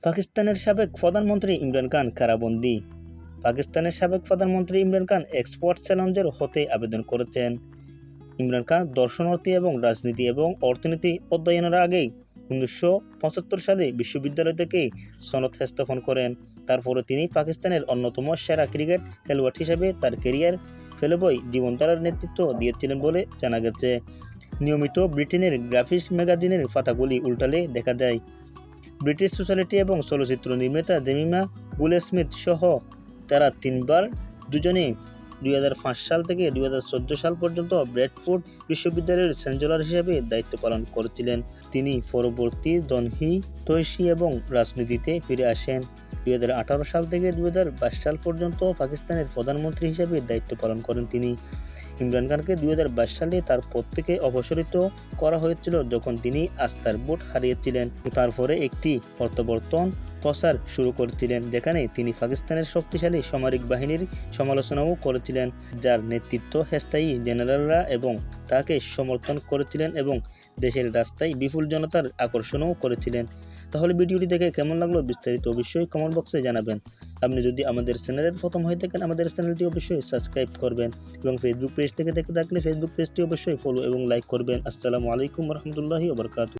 পাকিস্তানের সাবেক প্রধানমন্ত্রী ইমরান খান কারাবন্দী। পাকিস্তানের সাবেক প্রধানমন্ত্রী ইমরান খান এক্সপার্ট চ্যালেঞ্জের হতে আবেদন করেছেন। ইমরান খান দর্শনার্থী এবং রাজনীতি এবং অর্থনীতি অধ্যয়নের আগেই 1975 সালে বিশ্ববিদ্যালয় থেকে সনদ স্থাপন করেন। তারপরে তিনি পাকিস্তানের অন্যতম সেরা ক্রিকেট খেলোয়াড় হিসেবে তার ক্যারিয়ার ফেলবই জীবনধারার নেতৃত্ব দিয়েছিলেন বলে জানা গেছে। নিয়মিত ব্রিটেনের গ্রাফিক্স ম্যাগাজিনের পাতাগুলি উল্টালে দেখা যায় ব্রিটিশ সোসাইটি এবং চলচ্চিত্র নির্মাতা জেমিমা গুলস্মিথ সহ তারা তিনবার দুজনেই 2005 সাল থেকে 2014 সাল পর্যন্ত ব্র্যাডফোর্ড বিশ্ববিদ্যালয়ের চ্যান্সেলর হিসেবে দায়িত্ব পালন করেছিলেন। তিনি পরবর্তী দনহিতৈষী এবং রাজনীতিতে ফিরে আসেন। 2018 সাল থেকে 2022 সাল পর্যন্ত পাকিস্তানের প্রধানমন্ত্রী হিসেবে দায়িত্ব পালন করেন তিনি। ইমরান খানকে 2022 সালে তার পদ থেকে অপসারিত করা হয়েছিল যখন তিনি আস্থার ভোট হারিয়েছিলেন। তারপরে একটি প্রত্যাবর্তন প্রচার শুরু করেছিলেন যেখানে তিনি পাকিস্তানের শক্তিশালী সামরিক বাহিনীর সমালোচনাও করেছিলেন, যার নেতৃত্ব স্থায়ী জেনারেলরা এবং তাকে সমর্থন করেছিলেন এবং দেশের রাস্তায় বিপুল জনতার আকর্ষণও করেছিলেন। তাহলে ভিডিওটি দেখে কেমন লাগলো বিস্তারিত অবশ্যই কমেন্ট বক্সে জানাবেন। আপনি যদি আমাদের চ্যানেলের প্রথম হয়ে থাকেন আমাদের চ্যানেলটি অবশ্যই সাবস্ক্রাইব করবেন এবং ফেসবুক পেজ থেকে দেখে থাকলে ফেসবুক পেজটি অবশ্যই ফলো এবং লাইক করবেন। আসসালামু আলাইকুম রহমতুল্লাহি ওয়া বারাকাতুহু।